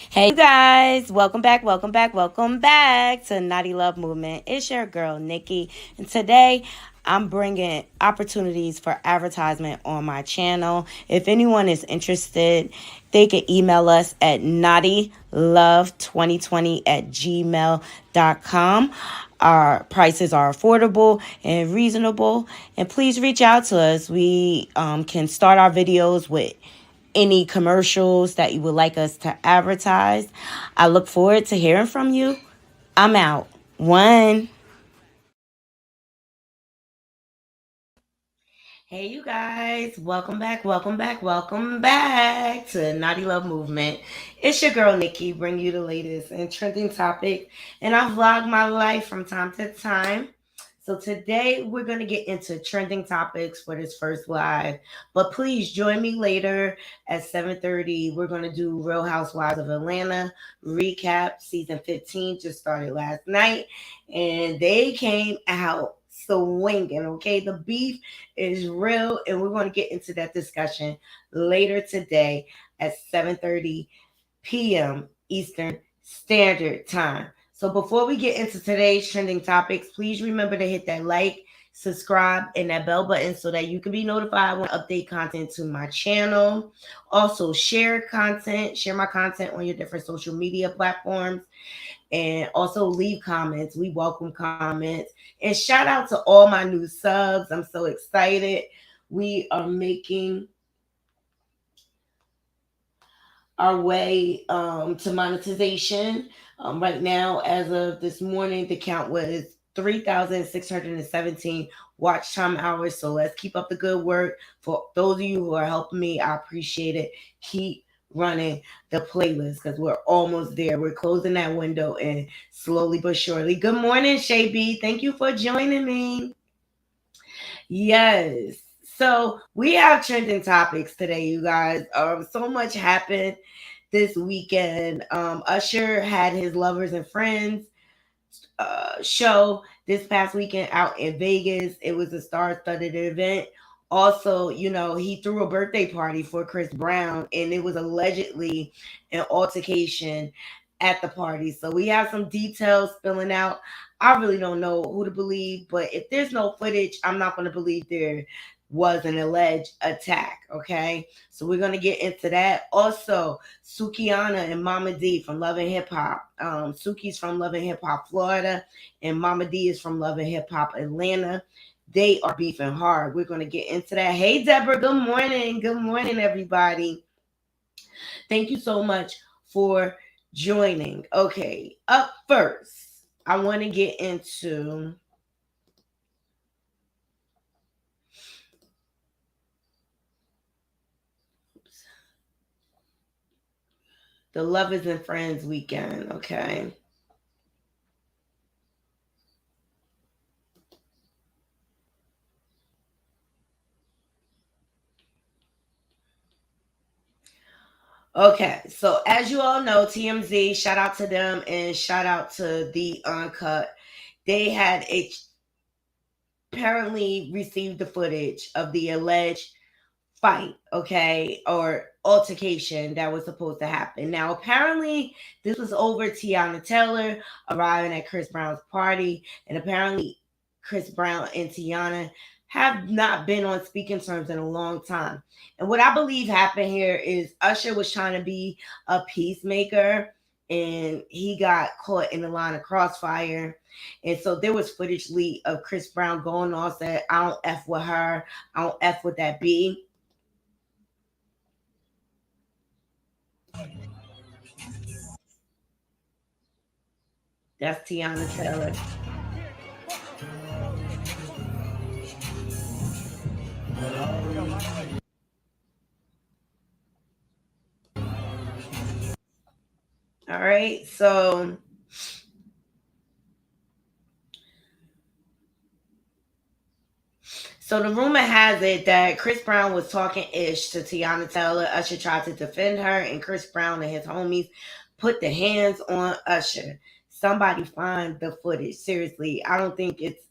Hey you guys, welcome back to Naughty Love Movement. It's your girl Nikki, and today I'm bringing opportunities for advertisement on my channel. If anyone is interested, they can email us at knottylove2020@gmail.com. Our prices are affordable and reasonable, and please reach out to us. We can start our videos with any commercials that you would like us to advertise. I look forward to hearing from you. I'm out. One. Hey, you guys. Welcome back to Naughty Love Movement. It's your girl, Nikki, bring you the latest and trending topic. And I vlog my life from time to time. So today we're going to get into trending topics for this first live. But please join me later at 7:30. We're going to do Real Housewives of Atlanta recap. Season 15 just started last night. And they came out swinging, okay? The beef is real, and we're going to get into that discussion later today at 7:30 p.m. Eastern Standard Time. So before we get into today's trending topics, please remember to hit that like, subscribe, and that bell button so that you can be notified when I update content to my channel. Also, share my content on your different social media platforms, and also leave comments. We welcome comments. And shout out to all my new subs. I'm so excited. We are making our way to monetization. Right now, as of this morning, the count was 3,617 watch time hours. So let's keep up the good work. For those of you who are helping me, I appreciate it. Keep running the playlist because we're almost there. We're closing that window and slowly but surely. Good morning, Shay B. Thank you for joining me. Yes. So we have trending topics today, you guys. So much happened this weekend. Usher had his Lovers and Friends show this past weekend out in Vegas. It was a star-studded event. Also, he threw a birthday party for Chris Brown, and it was allegedly an altercation at the party. So we have some details spilling out. I really don't know who to believe, but if there's no footage, I'm not going to believe there was an alleged attack. Okay, so we're going to get into that. Also, Sukiana and Momma D from Love and Hip Hop. Suki's from Love and Hip Hop Florida, and Momma D is from Love and Hip Hop Atlanta. They are beefing hard. We're going to get into that. Hey, Deborah, good morning. Good morning, everybody. Thank you so much for joining. Okay, up first, I want to get into the Lovers and Friends weekend. Okay. Okay, so as you all know, TMZ, shout out to them and shout out to the Uncut. They had apparently received the footage of the alleged fight, okay, or altercation that was supposed to happen. Now, apparently, this was over Tiana Taylor arriving at Chris Brown's party, and apparently, Chris Brown and Tiana have not been on speaking terms in a long time. And what I believe happened here is Usher was trying to be a peacemaker, and he got caught in the line of crossfire. And so there was footage leak of Chris Brown going on, said, I don't F with her, I don't F with that B. That's Tiana Taylor. All right. So the rumor has it that Chris Brown was talking ish to Tiana Taylor. Usher tried to defend her, and Chris Brown and his homies put the hands on Usher. Somebody find the footage. Seriously, I don't think it's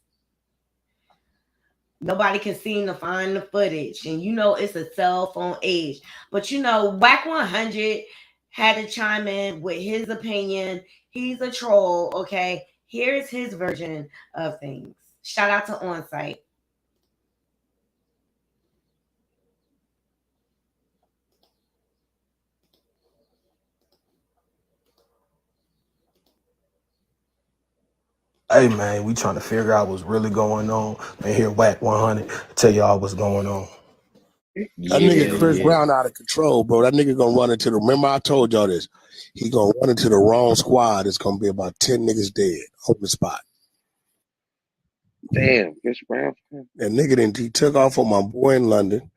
nobody can seem to find the footage. And it's a cell phone age. But Whack 100 had to chime in with his opinion. He's a troll, okay? Here's his version of things. Shout out to Onsite. Hey man, we trying to figure out what's really going on. Man, here Whack 100 tell y'all what's going on. That nigga Yeah, Chris yeah. Brown out of control, bro. That nigga gonna run into the. Remember, I told y'all this. He gonna run into the wrong squad. It's gonna be about 10 niggas dead on the spot. Damn, Chris Brown. That nigga then he took off on my boy in London,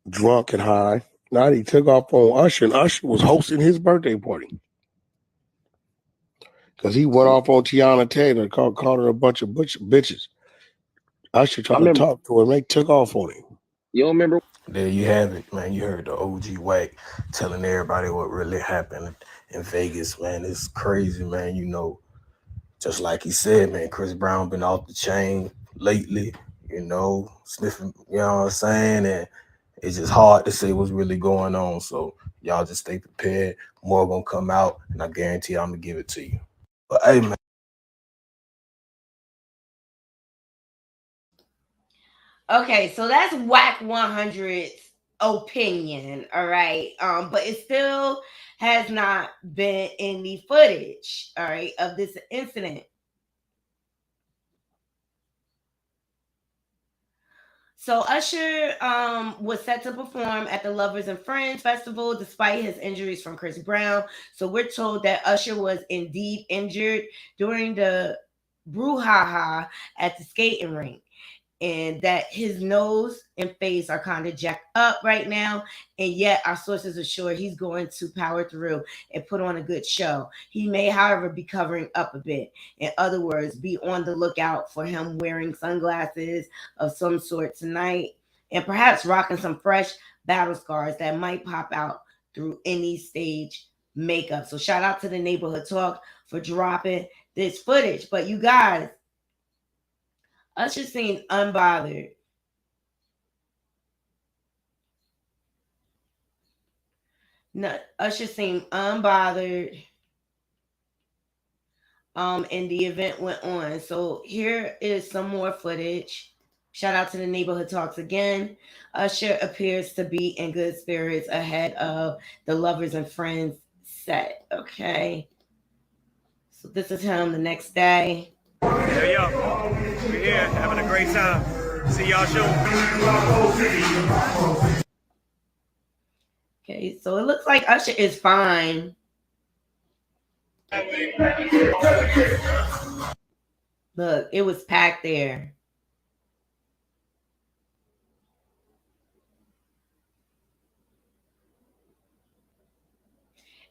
drunk and high. Now he took off on Usher, and Usher was hosting his birthday party because he went off on Tiana Taylor, called her a bunch of bitches. Usher I tried to remember. talk to her, and they took off on him. You don't remember? There you have it, man. You heard the OG Whack telling everybody what really happened in Vegas, man. It's crazy, man. Just like he said, man, Chris Brown been off the chain lately, sniffing, you know what I'm saying? And it's just hard to say what's really going on. So y'all just stay prepared. More gonna come out, and I guarantee I'm gonna give it to you. But hey, man. Okay, so that's Whack 100's opinion, all right? But it still has not been any footage, all right, of this incident. So Usher was set to perform at the Lovers and Friends Festival despite his injuries from Chris Brown. So we're told that Usher was indeed injured during the brouhaha at the skating rink, and that his nose and face are kind of jacked up right now. And yet, our sources assure he's going to power through and put on a good show. He may, however, be covering up a bit. In other words, be on the lookout for him wearing sunglasses of some sort tonight and perhaps rocking some fresh battle scars that might pop out through any stage makeup. So, shout out to the Neighborhood Talk for dropping this footage. But you guys, Usher seemed unbothered. No, Usher seemed unbothered. And the event went on. So here is some more footage. Shout out to the Neighborhood Talks again. Usher appears to be in good spirits ahead of the Lovers and Friends set. Okay. So this is him the next day. Hey yo, we're here having a great time. See y'all soon. Okay, so it looks like Usher is fine. Look, it was packed there.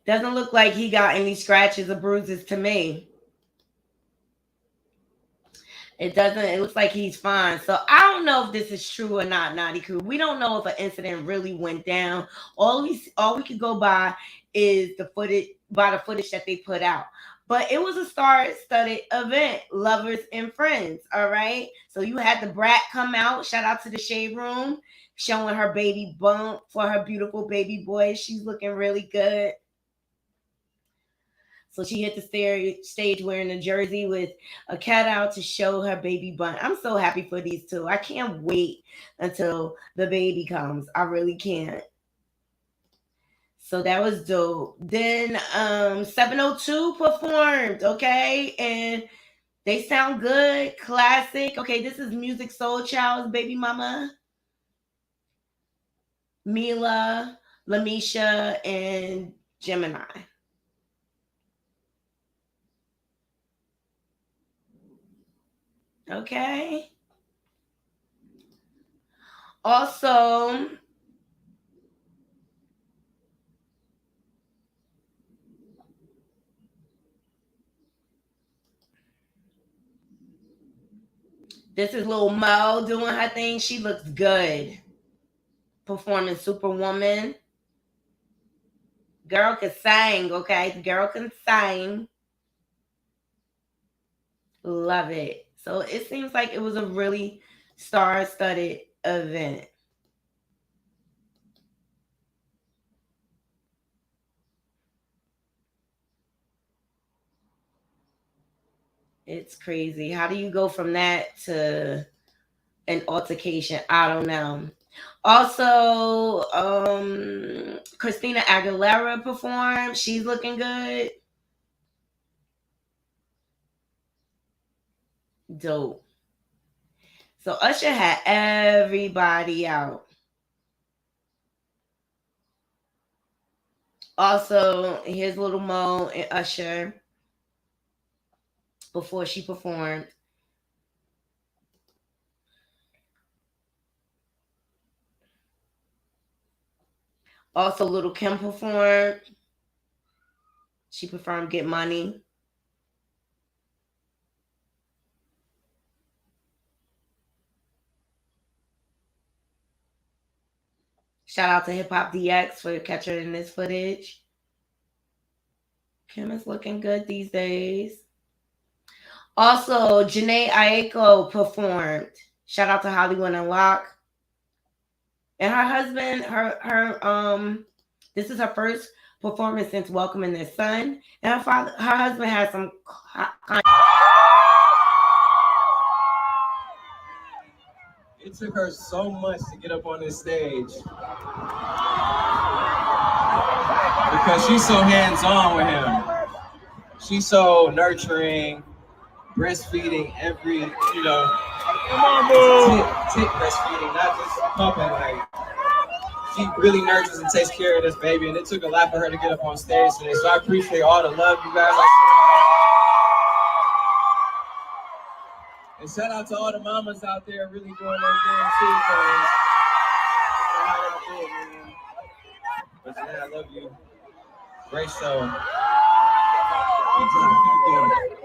Doesn't look like he got any scratches or bruises to me. It doesn't. It looks like he's fine. So I don't know if this is true or not, Naughty Crew. We don't know if an incident really went down. All we could go by is the footage that they put out. But it was a star-studded event, Lovers and Friends. All right. So you had the brat come out. Shout out to the Shade Room, showing her baby bump for her beautiful baby boy. She's looking really good. So she hit the stage wearing a jersey with a cat out to show her baby butt. I'm so happy for these two. I can't wait until the baby comes. I really can't. So that was dope. Then 702 performed, okay? And they sound good, classic. Okay, this is Music Soul Child's baby mama, Mila, Lamisha, and Gemini. Okay. Also, this is Lil Mo doing her thing. She looks good. Performing Superwoman. Girl can sing, okay? The girl can sing. Love it. So it seems like it was a really star-studded event. It's crazy. How do you go from that to an altercation? I don't know. Also, Christina Aguilera performed. She's looking good. Dope. So Usher had everybody out. Also, here's little Mo and Usher before she performed. Also, little Kim performed. She performed Get Money. Shout out to Hip Hop DX for capturing this footage. Kim is looking good these days. Also, Janae Aiko performed. Shout out to Hollywood Unlocked. And her husband, this is her first performance since welcoming their son. And her husband has some It took her so much to get up on this stage because she's so hands-on with him. She's so nurturing, breastfeeding every, Come on, boo. tick breastfeeding, not just pumping. Like, she really nurtures and takes care of this baby, and it took a lot for her to get up on stage today. So I appreciate all the love you guys are showing. And shout out to all the mamas out there really doing their thing too, because how y'all feel, man. But yeah, I love you. Great show. Keep doing it.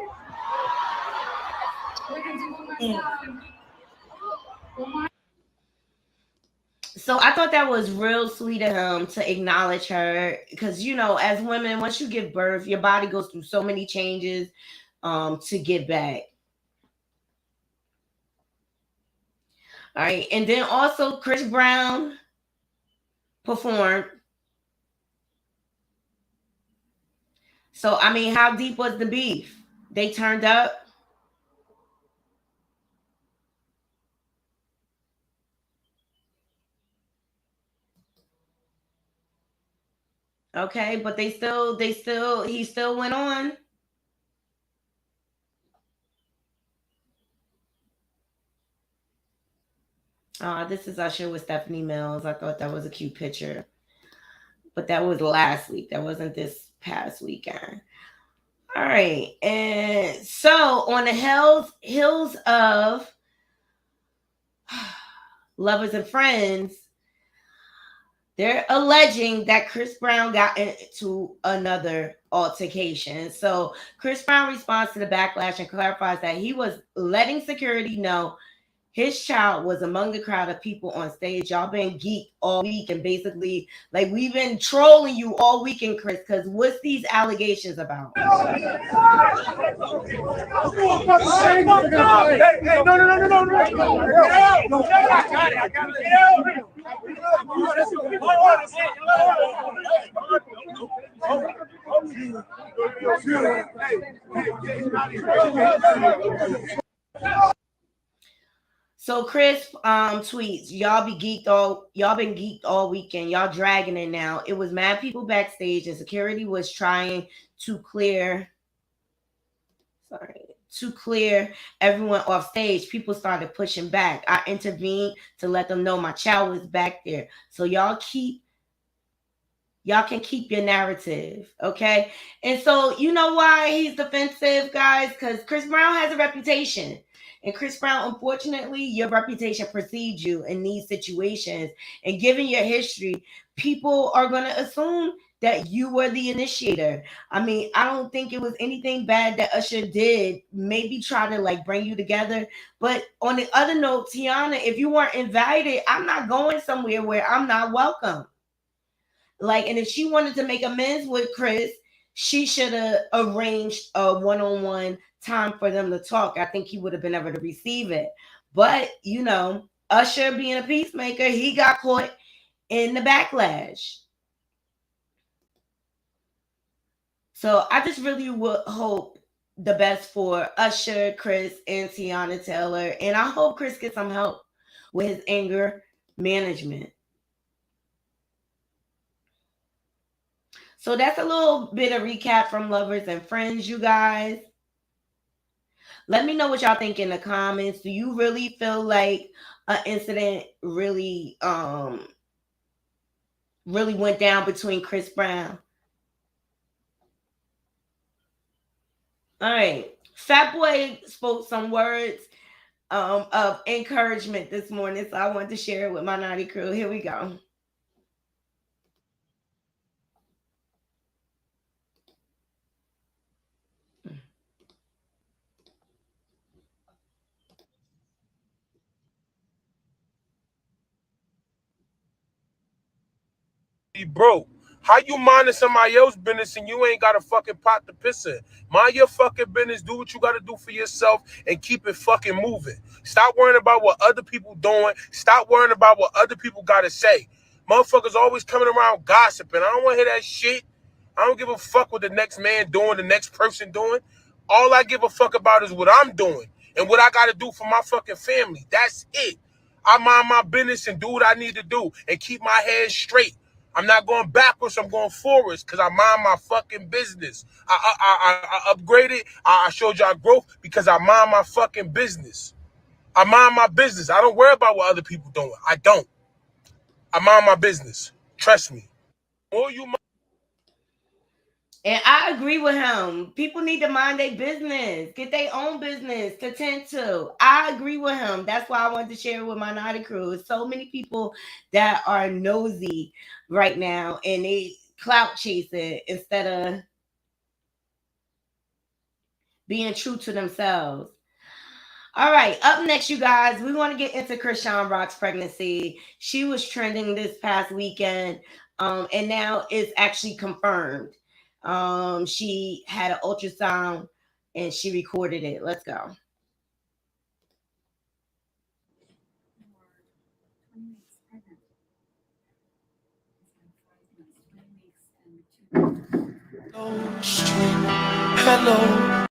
So I thought that was real sweet of him to acknowledge her because, as women, once you give birth, your body goes through so many changes to get back. All right. And then also Chris Brown performed. So, I mean, how deep was the beef? They turned up. Okay, but he still went on. This is Usher with Stephanie Mills. I thought that was a cute picture. But that was last week. That wasn't this past weekend. All right. And so on the hills of Lovers and Friends, they're alleging that Chris Brown got into another altercation. So Chris Brown responds to the backlash and clarifies that he was letting security know his child was among the crowd of people on stage. Y'all been geeked all week and basically, like, we've been trolling you all weekend, Chris, because what's these allegations about? Hey, no. I got it. So Chris tweets, y'all been geeked all weekend. Y'all dragging it now. It was mad people backstage and security was trying to clear everyone off stage. People started pushing back. I intervened to let them know my child was back there. So y'all can keep your narrative, okay? And so you know why he's defensive, guys? Because Chris Brown has a reputation. And Chris Brown, unfortunately, your reputation precedes you in these situations. And given your history, people are going to assume that you were the initiator. I mean, I don't think it was anything bad that Usher did. Maybe try to bring you together. But on the other note, Tiana, if you weren't invited, I'm not going somewhere where I'm not welcome. And if she wanted to make amends with Chris, she should have arranged a one-on-one time for them to talk. I think he would have been able to receive it. But, Usher being a peacemaker, he got caught in the backlash. So I just really would hope the best for Usher, Chris, and Tiana Taylor. And I hope Chris gets some help with his anger management. So that's a little bit of recap from Lovers and Friends, you guys. Let me know what y'all think in the comments. Do you really feel like an incident really went down between Chris Brown? All right. Fat Boy spoke some words of encouragement this morning, so I wanted to share it with my naughty crew. Here we go. Be broke. How you minding somebody else's business and you ain't got a fucking pot to piss in? Mind your fucking business. Do what you got to do for yourself and keep it fucking moving. Stop worrying about what other people doing. Stop worrying about what other people got to say. Motherfuckers always coming around gossiping. I don't want to hear that shit. I don't give a fuck what the next man doing, the next person doing. All I give a fuck about is what I'm doing and what I got to do for my fucking family. That's it. I mind my business and do what I need to do and keep my head straight. I'm not going backwards. I'm going forwards because I mind my fucking business. I upgraded. I showed y'all growth because I mind my fucking business. I mind my business. I don't worry about what other people doing. I don't. I mind my business. Trust me. Or you. And I agree with him. People need to mind their business, get their own business to tend to. I agree with him. That's why I wanted to share it with my naughty crew. There's so many people that are nosy right now and they clout chasing instead of being true to themselves. All right, up next, you guys, we want to get into Chrisean Rock's pregnancy. She was trending this past weekend, and now it's actually confirmed. She had an ultrasound and she recorded it. Let's go. Hello.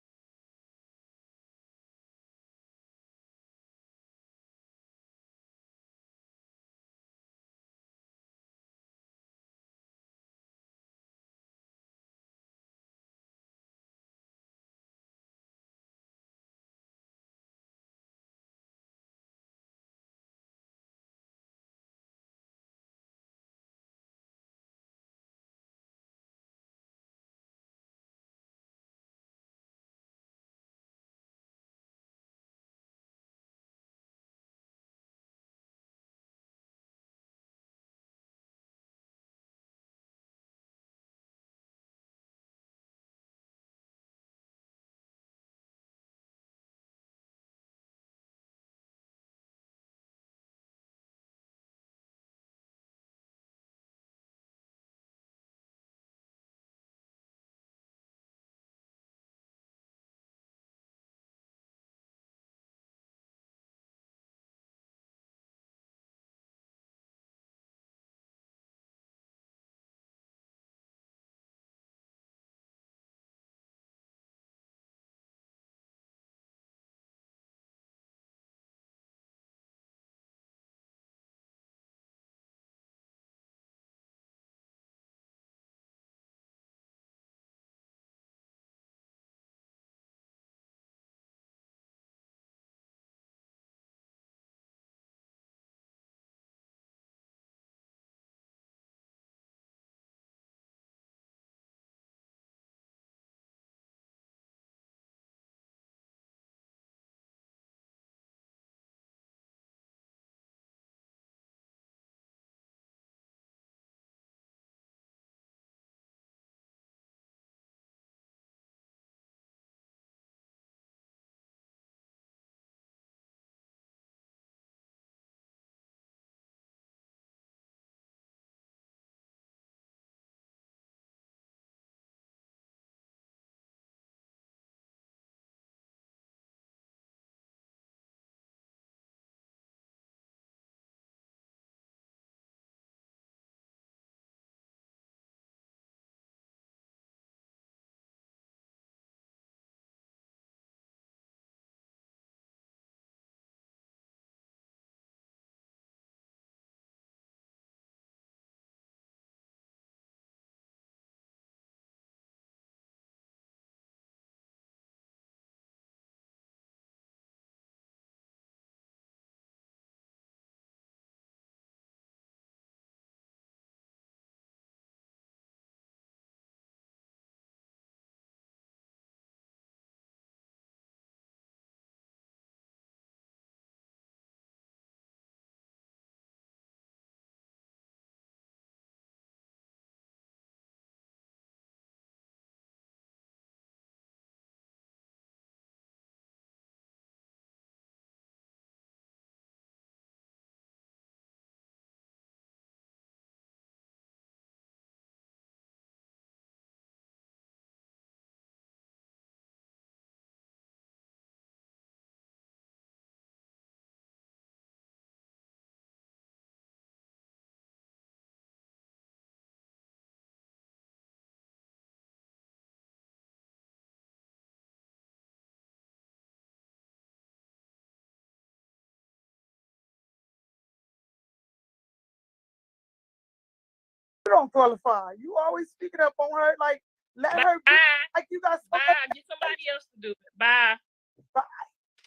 qualify. You always speaking up on her. Like, let her be. Like, you got Bye. Get somebody else to do it. Bye.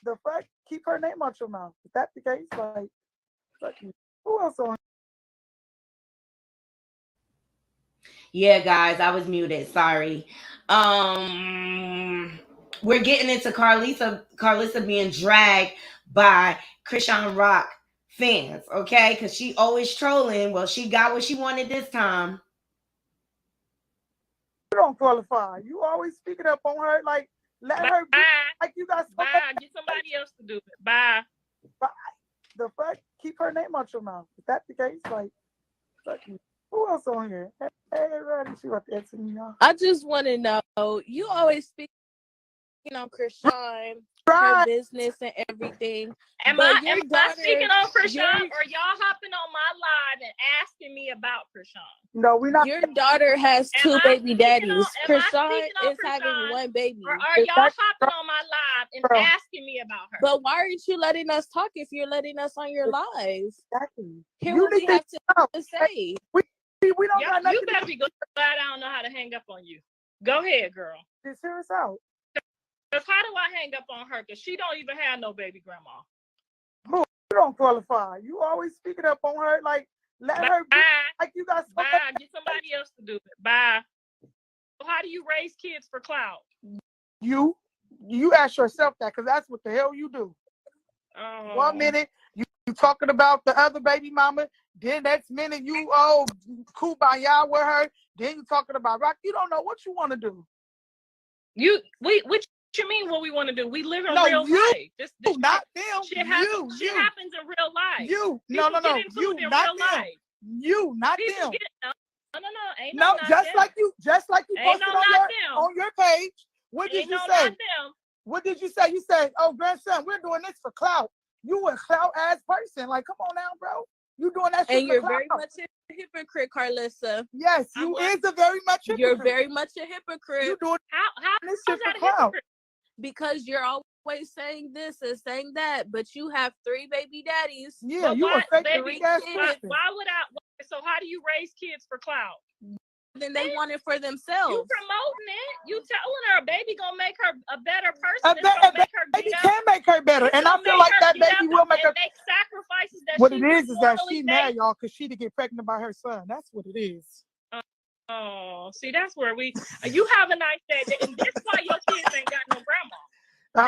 The fuck? Keep her name out your mouth. Is that the case? Like, fuck you. Who else on? Yeah, guys, I was muted. Sorry. We're getting into Carlissa being dragged by Chrissean Rock fans, okay? Because she always trolling. Well, she got what she wanted this time. You don't qualify. You always speaking up on her. Like, let her be. Like, you got Bye. Get somebody else to do it. Bye. The fuck? Keep her name out your mouth. Is that the case? Like, fuck you. Who else on here? Hey, everybody, she about to answer me now. I just want to know, you always speak on Chrissean, her business and everything. Am I speaking on Chrissean, or y'all hopping on my live and asking me about Chrissean? No, we're not. Your daughter has two baby daddies. Chrissean is having one baby. Or are y'all hopping on my live and asking me about her? But why aren't you letting us talk if you're letting us on your live? Exactly. Hear what we have to say. We don't got nothing. You better be glad I don't know how to hang up on you. Go ahead, girl. Just hear us out. Because how do I hang up on her? Because she don't even have no baby grandma. Who? You don't qualify. You always speaking up on her. Like, let her be. Like, you got. Bye. Get somebody else to do it. Bye. So how do you raise kids for clout? You ask yourself that, because that's what the hell you do. 1 minute you talking about the other baby mama, then next minute you kumbaya with her, then you talking about Rock. You don't know what you want to do. What you mean what we want to do? We live in real life. This not them. Shit happens in real life. You no. You not them. Life. You not People them. No. Ain't no, just them. like you Ain't posted on your page. What did you say? What did you say? You said, "Oh, grandson, we're doing this for clout." You a clout ass person. Like, come on now, bro. You doing that shit. And you're very much a hypocrite, Carlissa. Yes, you is a very much hypocrite. You're very much a hypocrite. You doing how this shit for clout? Because you're always saying this and saying that, but you have 3 baby daddies. Yeah, you a fake baby ass person. Why would I? So how do you raise kids for clout? Then they want it for themselves. You promoting it. You telling her a baby gonna make her a better person. Gonna make her baby can make her better. And I feel like that baby will make her make sacrifices that what it is that she mad, y'all, because she to get pregnant by her son. That's what it is. Oh, see, that's where you have a nice day. And this why your kids ain't got no grandma.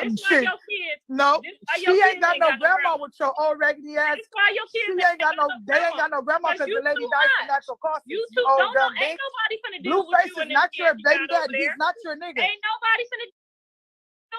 Shit. Your kids, no, she ain't got no grandma with your old raggedy ass. That's why your kids she ain't got no. They ain't got no grandma because the lady died from natural causes. You too. Ain't nobody finna deal with you. Blueface is not your baby daddy. He's not your nigga. Ain't nobody finna.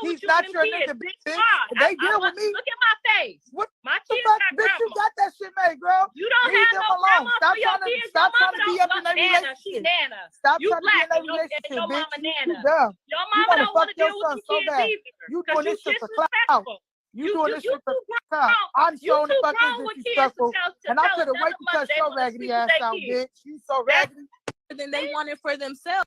He's not your nigga, bitch. They deal with me. Look at my face. What? My kids got grandma. Bitch, you got that shit made, girl. You don't have no grandma for your kids. Stop trying to be up in that relationship. She's Nana. Stop you trying to be in that relationship, your mama bitch. Nana. You dumb. Your mama don't want to deal with your kids either. You doing this shit for clout. You doing this shit for clout. I'm showing the fuck is disrespectful. And I couldn't wait to touch your raggedy ass out, bitch. You so raggedy. Then they want it for themselves.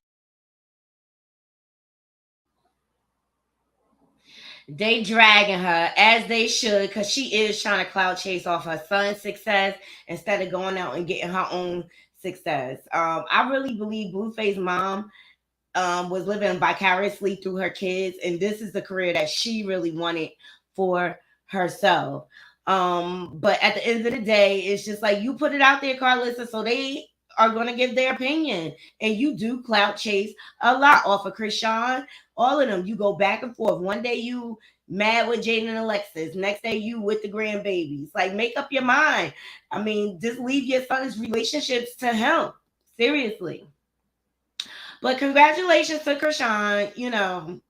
They dragging her as they should, because she is trying to clout chase off her son's success instead of going out and getting her own success. I really believe Blueface mom was living vicariously through her kids, and this is the career that she really wanted for herself. But at the end of the day, it's just like you put it out there, Carlissa, so they are going to give their opinion. And you do clout chase a lot off of Chrissean. All of them. You go back and forth. One day you mad with Jaden and Alexis. Next day you with the grandbabies. Like, make up your mind. I mean, just leave your son's relationships to him. Seriously. But congratulations to Chrissean. You know,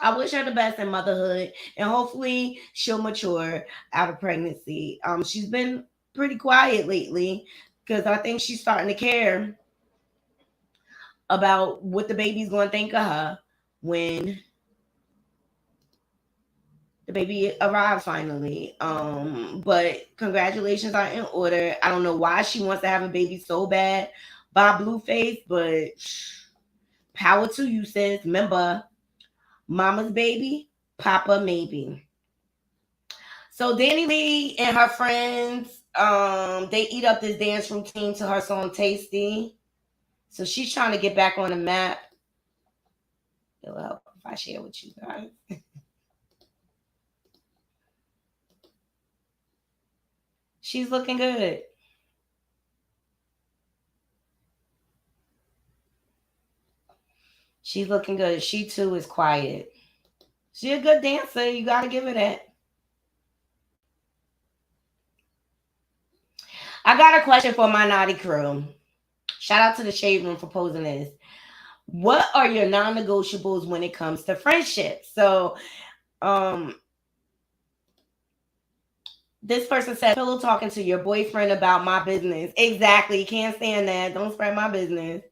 I wish her the best in motherhood. And hopefully she'll mature out of pregnancy. She's been pretty quiet lately, because I think she's starting to care about what the baby's going to think of her when the baby arrives finally. But congratulations are in order. I don't know why she wants to have a baby so bad by Blueface, but power to you, sis. Remember, mama's baby, papa maybe. So Danny Lee and her friends, they eat up this dance routine to her song Tasty. So she's trying to get back on the map. It'll help if I share with you guys. She's looking good. She's looking good. She too is quiet. She's a good dancer. You got to give her that. I got a question for my naughty crew. Shout out to the Shade Room for posing this. What are your non-negotiables when it comes to friendship? So, this person said, pillow talking to your boyfriend about my business. Exactly. Can't stand that. Don't spread my business.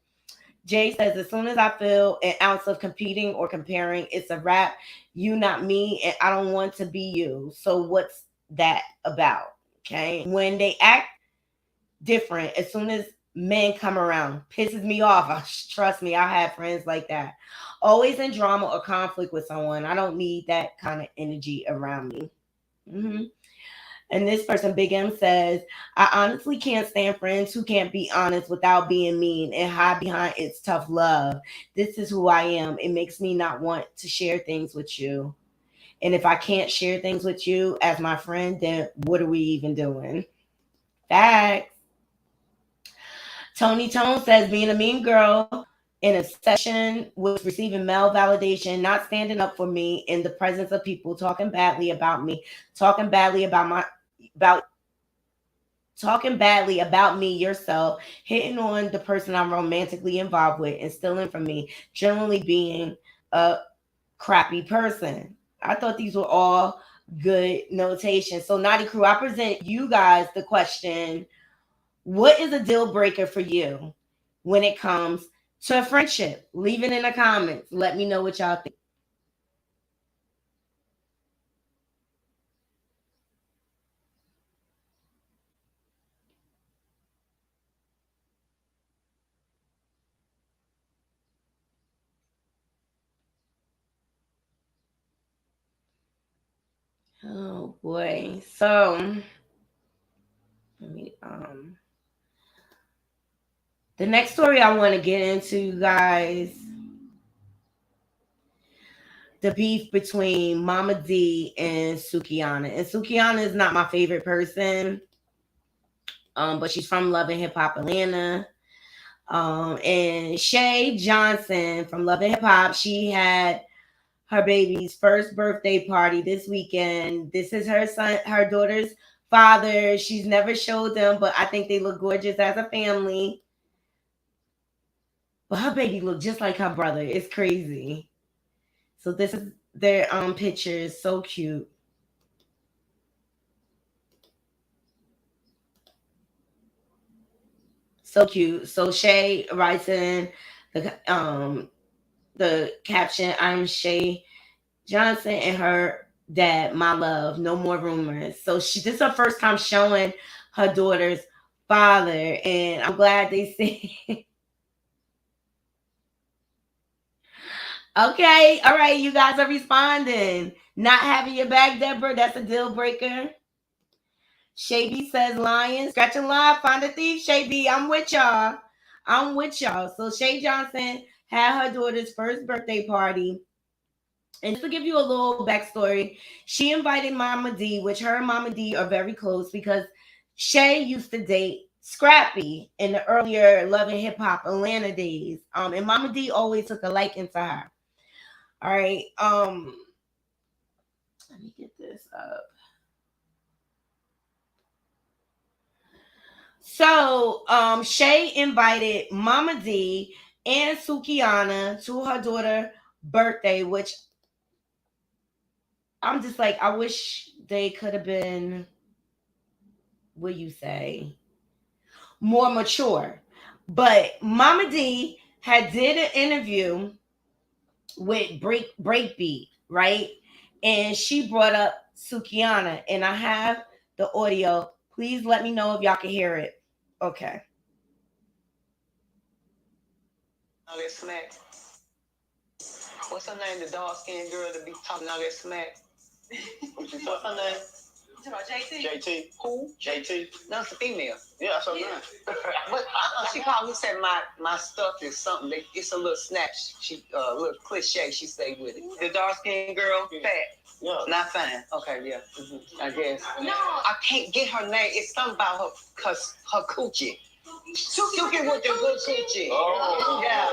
Jay says, as soon as I feel an ounce of competing or comparing, it's a wrap. You, not me, and I don't want to be you. So what's that about? Okay. When they act different, as soon as men come around, pisses me off. Trust me, I have friends like that. Always in drama or conflict with someone. I don't need that kind of energy around me. Mm-hmm. And this person, Big M, says, I honestly can't stand friends who can't be honest without being mean and hide behind it's tough love. This is who I am. It makes me not want to share things with you. And if I can't share things with you as my friend, then what are we even doing? Facts. Tony Tone says, being a mean girl in a session with receiving male validation, not standing up for me in the presence of people, talking badly about me, talking badly about me yourself, hitting on the person I'm romantically involved with, and stealing from me, generally being a crappy person. I thought these were all good notations. So, Naughty Crew, I present you guys the question, what is a deal breaker for you when it comes to a friendship? Leave it in the comments. Let me know what y'all think. Oh boy. So let me the next story I want to get into, guys, the beef between Mama D and Sukiana. And Sukiana is not my favorite person, but she's from Love and Hip Hop Atlanta. And Shay Johnson from Love and Hip Hop, she had her baby's first birthday party this weekend. This is her daughter's father. She's never showed them, but I think they look gorgeous as a family. But her baby looked just like her brother. It's crazy. So this is their pictures. So cute. So cute. So Shay writes in the caption, I'm Shay Johnson and her dad, my love, no more rumors. So this is her first time showing her daughter's father, and I'm glad they see. Okay, all right, you guys are responding. Not having your back, Deborah, that's a deal breaker. Shay says lion, scratch a line, find a thief. Shay, I'm with y'all. I'm with y'all. So Shay Johnson had her daughter's first birthday party. And just to give you a little backstory, she invited Mama D, which her and Mama D are very close because Shay used to date Scrappy in the earlier Love and Hip Hop Atlanta days. And Mama D always took a liking to her. All right. Let me get this up. So Shay invited Mama D and Sukiana to her daughter's birthday, which I'm just like, I wish they could have been, what you say, more mature. But Mama D had did an interview with Breakbeat, right? And she brought up Sukiana, and I have the audio. Please let me know if y'all can hear it. Okay. All that smack. What's her name? The dark skinned girl that be talking all that smack. What's her name? JT? JT. Who? JT. No, it's a female. Yeah, that's her name. But she called me, said my stuff is something. It's a little snatch. She a little cliche. She say with it. The dark skinned girl, fat. Yeah. Not fine. Okay, yeah. I guess. No, I can't get her name. It's something about her coochie. Suki with the good coochie. Oh. Yeah.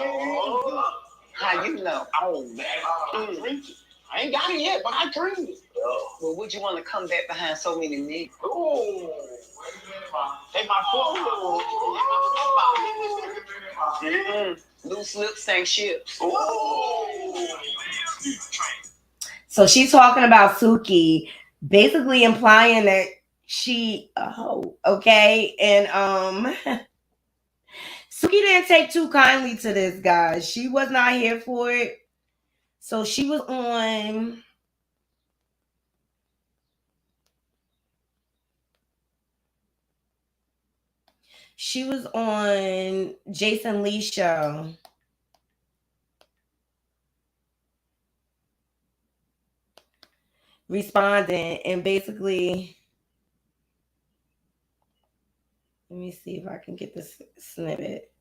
Oh. How you know? Oh, man. I ain't got it yet, but I dreamed it. Well, would you want to come back behind so many niggas? Ooh. Take my foot. Loose lips, same ships. So she's talking about Suki, basically implying that she a hoe, okay? And Suki didn't take too kindly to this, guys. She was not here for it. So she was on Jason Lee's show. Responding and basically, let me see if I can get this snippet.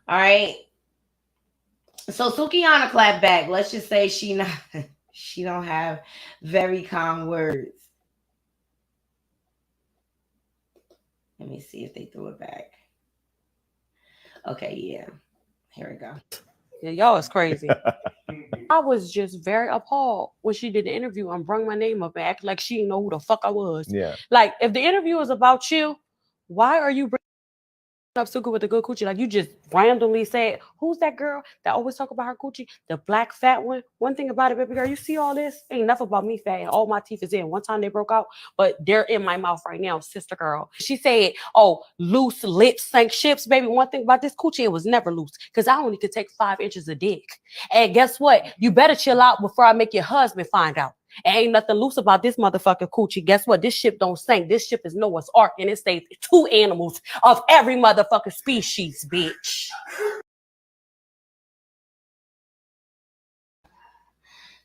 All right. So Sukiana clapped back. Let's just say she don't have very calm words. Let me see if they threw it back. Okay, yeah. Here we go. Yeah, y'all is crazy. I was just very appalled when she did the interview and brung my name up and acted like she didn't know who the fuck I was. Yeah. Like, if the interview was about you, why are you bringing up Suki with the good coochie? Like, you just randomly said, who's that girl that always talk about her coochie? The black fat one. One thing about it, baby girl, you see all this? Ain't enough about me fat and all my teeth is in. One time they broke out, but they're in my mouth right now, sister girl. She said, oh, loose lips sank ships, baby. One thing about this coochie, it was never loose because I only could take 5 inches of dick. And guess what? You better chill out before I make your husband find out. Ain't nothing loose about this motherfucking coochie. Guess what? This ship don't sink. This ship is Noah's Ark, and it stays 2 animals of every motherfucking species, bitch.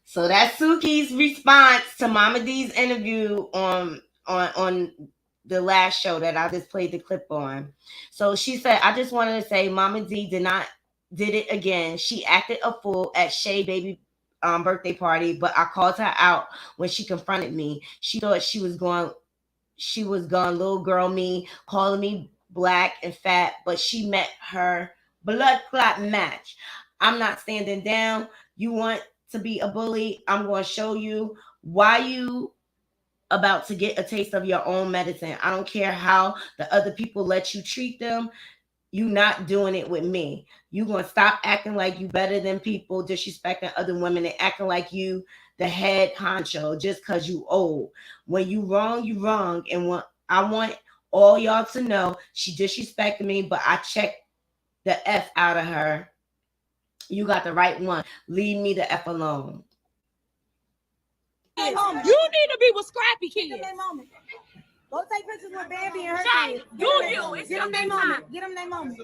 So that's Suki's response to Mama D's interview on the last show that I just played the clip on. So she said, I just wanted to say Mama D did it again. She acted a fool at Shay Baby birthday party, but I called her out when she confronted me. She thought she was going little girl me, calling me black and fat, but she met her blood clot match. I'm not standing down. You want to be a bully? I'm going to show you why you about to get a taste of your own medicine. I don't care how the other people let you treat them. You not doing it with me. You gonna stop acting like you better than people, disrespecting other women and acting like you the head honcho just because you old. When you wrong, you wrong. And I want all y'all to know she disrespected me, but I checked the F out of her. You got the right one. Leave me the F alone. You need to be with scrappy kids. Go take pictures with Bambi and her kids. It's get them their moment. Get them their moment.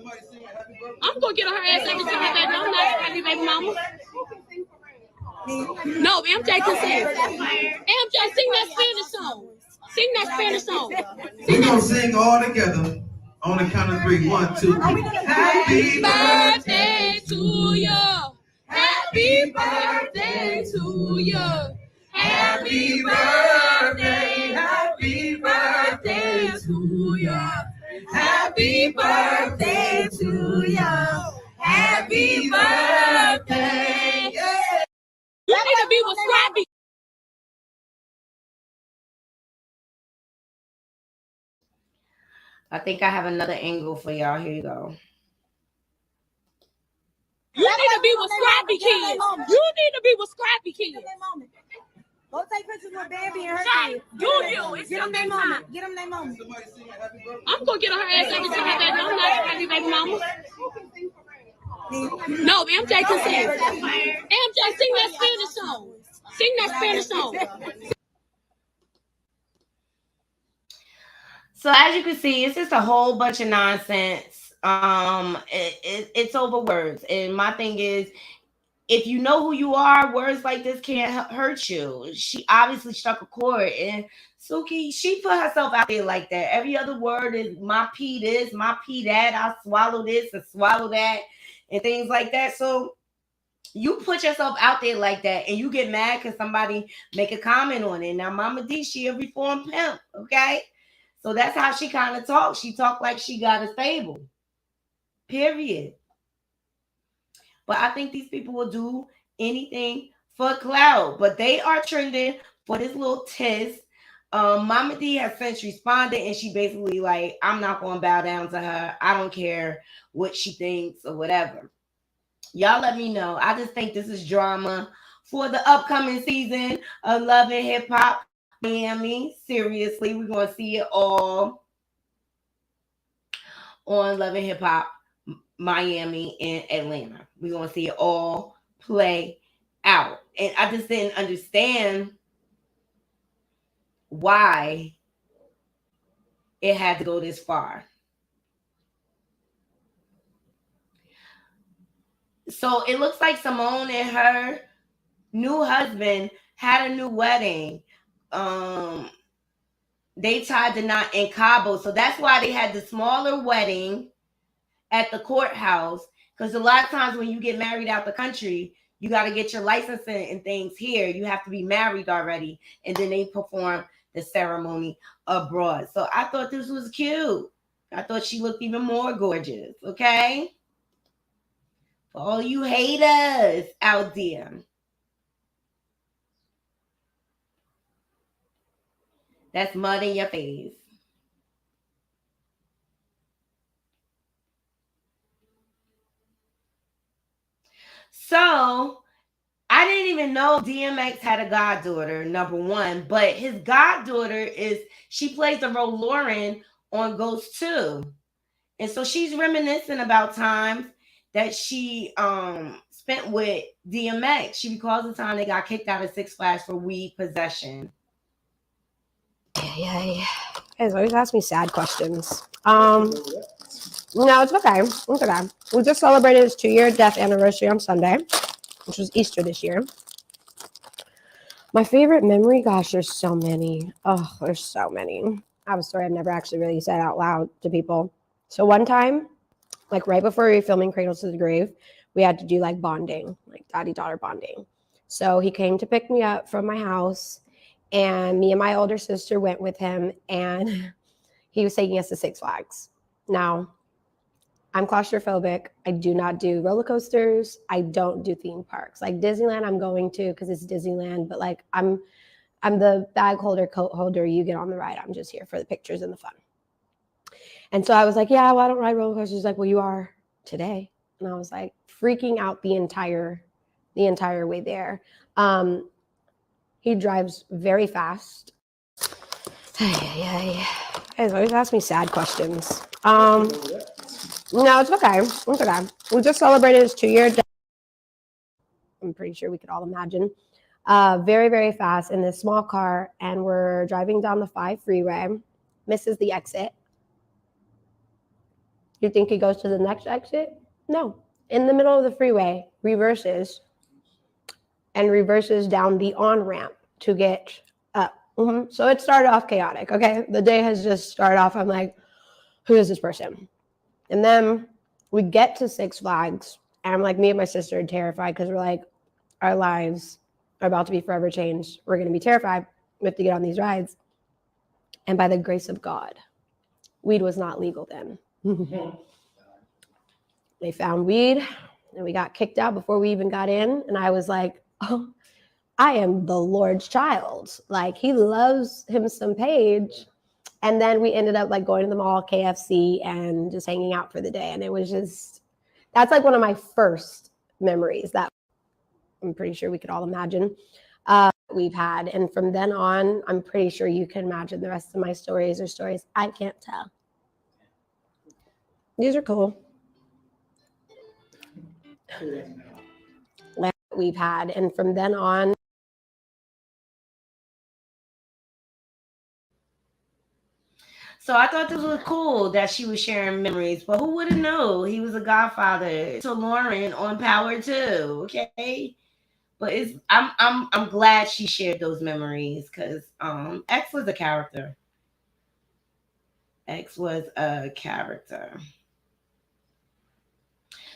I'm gonna get on her ass every time, baby. I'm not happy, baby mama. No, MJ can sing. MJ, sing that Spanish song. Sing that Spanish song. We're gonna sing all together on the count of 3. 1, 2, 3. Happy birthday to you. Happy birthday to you. Happy birthday, happy birthday to you. Happy birthday to you. Happy birthday. You need to be with Scrappy. I think I have another angle for y'all. Here you go. You need to be with Scrappy kids. You need to be with Scrappy kids. Go take pictures with Bambi and her kids. Get them their moment. Get them their moment. I'm gonna get on her ass every time, baby. I'm not happy, baby mama. No, MJ can sing. MJ, sing that Spanish song. Sing that Spanish song. So as you can see, it's just a whole bunch of nonsense. It's over words. And my thing is, if you know who you are, words like this can't hurt you. She obviously struck a chord. And Suki, she put herself out there like that. Every other word is my pee this, my pee that. I swallow this and swallow that and things like that. So you put yourself out there like that and you get mad because somebody make a comment on it. Now, Mama D, she a reformed pimp, okay? So that's how she kind of talks. She talk like she got a stable. Period. But I think these people will do anything for clout. But they are trending for this little test. Mama D has since responded and she basically like, I'm not going to bow down to her. I don't care what she thinks or whatever. Y'all let me know. I just think this is drama for the upcoming season of Love and Hip Hop Miami. Seriously, we're going to see it all on Love and Hip Hop Miami and Atlanta. We're going to see it all play out. And I just didn't understand why it had to go this far. So it looks like Simone and her new husband had a new wedding. They tied the knot in Cabo. So that's why they had the smaller wedding at the courthouse. Because a lot of times when you get married out the country, you got to get your licensing and things here. You have to be married already. And then they perform the ceremony abroad. So I thought this was cute. I thought she looked even more gorgeous. Okay? For all you haters out there. That's mud in your face. So, I didn't even know DMX had a goddaughter, number one. But his goddaughter she plays the role Lauren on Ghost 2. And so she's reminiscing about times that she spent with DMX. She recalls the time they got kicked out of Six Flags for weed possession. Yeah. Guys always ask me sad questions. No, it's okay. It's okay. We just celebrated his 2-year death anniversary on Sunday, which was Easter this year. My favorite memory, gosh, there's so many. Oh, there's so many. I have a story I've never actually really said out loud to people. So one time, like right before we were filming Cradles to the Grave, we had to do like bonding, like daddy-daughter bonding. So he came to pick me up from my house, and me and my older sister went with him, and he was taking us to Six Flags. Now, I'm claustrophobic. I do not do roller coasters. I don't do theme parks. Like Disneyland, I'm going to because it's Disneyland. But like I'm the bag holder, coat holder. You get on the ride. I'm just here for the pictures and the fun. And so I was like, yeah, well, I don't ride roller coasters. He's like, well, you are today. And I was like freaking out the entire way there. He drives very fast. Guys always ask me sad questions. No, it's okay. It's okay. We just celebrated his 2-year death. I'm pretty sure we could all imagine. Very, very fast in this small car, and we're driving down the 5 freeway. Misses the exit. You think he goes to the next exit? No. In the middle of the freeway, reverses down the on-ramp to get up. So it started off chaotic, okay? The day has just started off. I'm like, who is this person? And then we get to Six Flags, and I'm like, me and my sister are terrified because we're like, our lives are about to be forever changed. We're going to be terrified. We have to get on these rides. And by the grace of God, weed was not legal then. They found weed, and we got kicked out before we even got in. And I was like, oh, I am the Lord's child. Like, he loves him some Paige. And then we ended up like going to the mall, KFC, and just hanging out for the day. And it was just, that's like one of my first memories that I'm pretty sure we could all imagine we've had. And from then on, I'm pretty sure you can imagine the rest of my stories or stories I can't tell. These are cool. we've had, and from then on. So I thought this was cool that she was sharing memories, but who would have known he was a godfather to Lauren on Power 2? Okay, but I'm glad she shared those memories because X was a character. X was a character.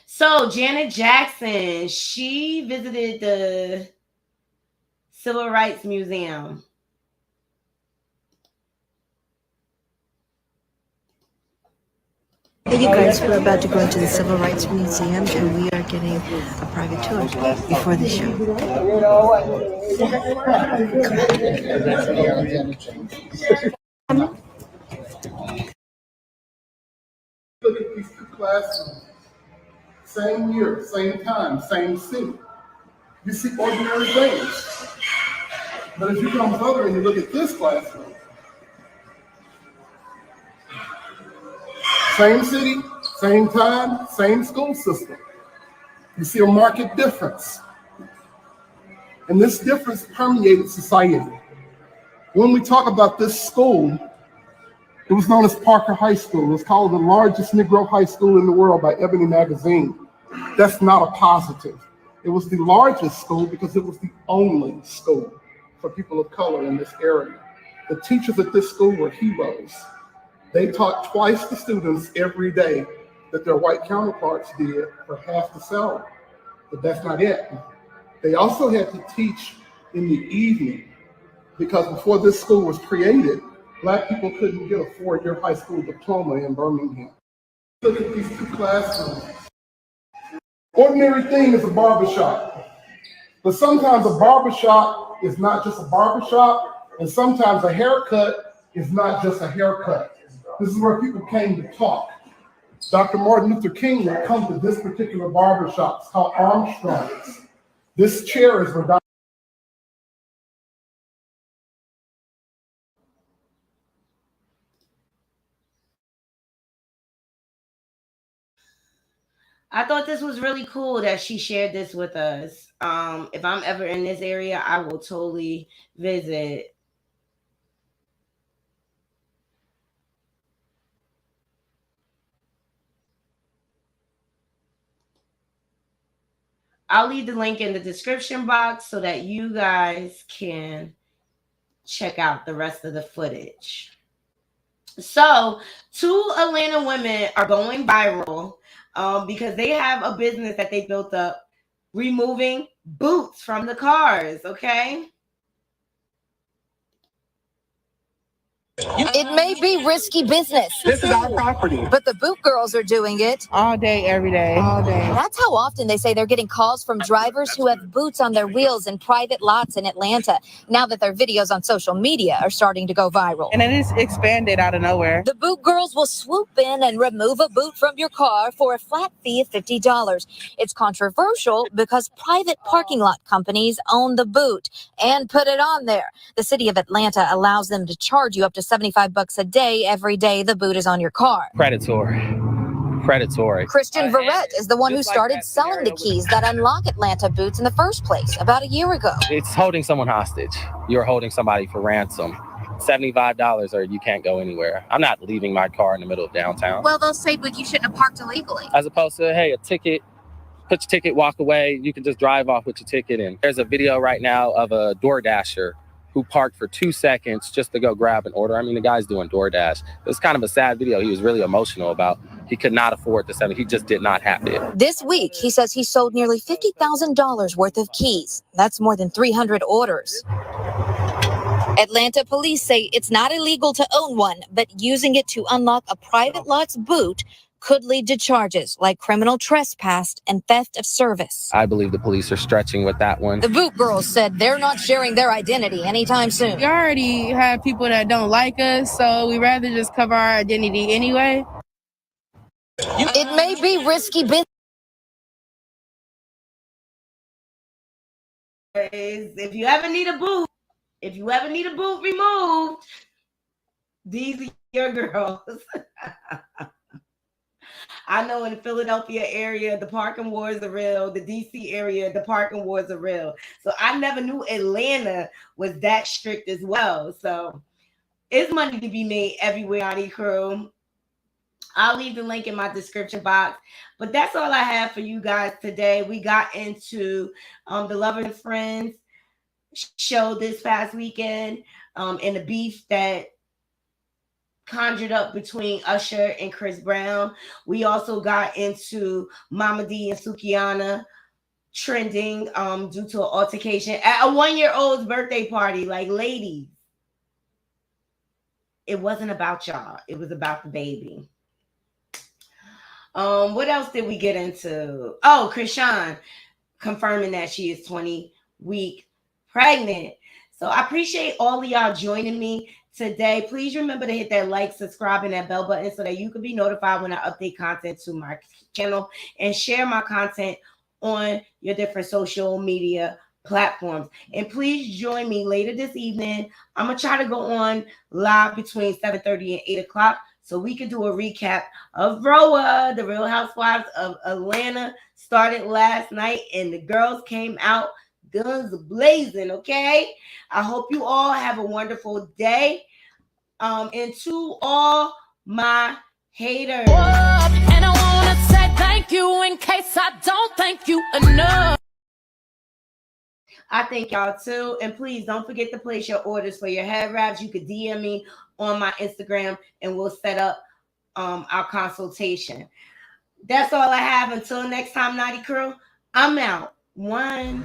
So Janet Jackson, she visited the Civil Rights Museum. Hey you guys, we're about to go into the Civil Rights Museum and we are getting a private tour before the show. Look at these two classrooms. Same year, same time, same city. You see ordinary things. But as you come further and you look at this classroom, same city, same time, same school system. You see a marked difference. And this difference permeated society. When we talk about this school, it was known as Parker High School. It was called the largest Negro high school in the world by Ebony Magazine. That's not a positive. It was the largest school because it was the only school for people of color in this area. The teachers at this school were heroes. They taught twice the students every day that their white counterparts did for half the salary. But that's not it. They also had to teach in the evening because before this school was created, Black people couldn't get a 4-year high school diploma in Birmingham. Look at these two classrooms. Ordinary thing is a barbershop, but sometimes a barbershop is not just a barbershop, and sometimes a haircut is not just a haircut. This is where people came to talk. Dr. Martin Luther King would come to this particular barbershop. It's called Armstrong's. This chair is where Dr. I thought this was really cool that she shared this with us. If I'm ever in this area, I will totally visit. I'll leave the link in the description box so that you guys can check out the rest of the footage. So, 2 Atlanta women are going viral because they have a business that they built up removing boots from the cars, okay? It may be risky business. This is our property. But the boot girls are doing it all day, every day. All day. That's how often they say they're getting calls from drivers who have boots on their wheels in private lots in Atlanta, now that their videos on social media are starting to go viral. And it is expanded out of nowhere. The boot girls will swoop in and remove a boot from your car for a flat fee of $50. It's controversial because private parking lot companies own the boot and put it on there. The city of Atlanta allows them to charge you up to $75 a day every day the boot is on your car. Predatory. Christian Verrett is the one who started selling the keys that unlock Atlanta boots in the first place about a year ago. It's holding someone hostage. You're holding somebody for ransom. $75 or you can't go anywhere. I'm not leaving my car in the middle of downtown. Well, they'll say, but you shouldn't have parked illegally. As opposed to, hey, a ticket, put your ticket, walk away. You can just drive off with your ticket. And there's a video right now of a DoorDasher who parked for 2 seconds just to go grab an order. I mean, the guy's doing DoorDash. It was kind of a sad video. He was really emotional about he could not afford to sell it. He just did not have it. This week, he says he sold nearly $50,000 worth of keys. That's more than 300 orders. Atlanta police say it's not illegal to own one, but using it to unlock a private lot's boot could lead to charges like criminal trespass and theft of service. I believe the police are stretching with that one. The boot girls said they're not sharing their identity anytime soon. We already have people that don't like us, so we rather just cover our identity anyway. It may be risky business. If you ever need a boot, removed, these are your girls. I know in the Philadelphia area, the parking wars are real. The DC area, the parking wars are real. So I never knew Atlanta was that strict as well. So it's money to be made everywhere on the crew. I'll leave the link in my description box. But that's all I have for you guys today. We got into the Lovers and Friends show this past weekend and the beef that conjured up between Usher and Chris Brown. We also got into Momma D and Sukiana trending due to an altercation at a 1-year-old's birthday party. Like, ladies, it wasn't about y'all. It was about the baby. What else did we get into? Oh, Chrissean confirming that she is 20 weeks pregnant. So I appreciate all of y'all joining me today. Please remember to hit that like, subscribe, and that bell button so that you can be notified when I update content to my channel, and share my content on your different social media platforms. And please join me later this evening. I'm going to try to go on live between 7:30 and 8 o'clock so we can do a recap of ROA. The Real Housewives of Atlanta started last night, and the girls came out guns blazing, okay? I hope you all have a wonderful day. And to all my haters, and I want to say thank you in case I don't thank you enough. I thank y'all too. And please don't forget to place your orders for your hair wraps. You could DM me on my Instagram and we'll set up our consultation. That's all I have. Until next time, Naughty Crew, I'm out. 1.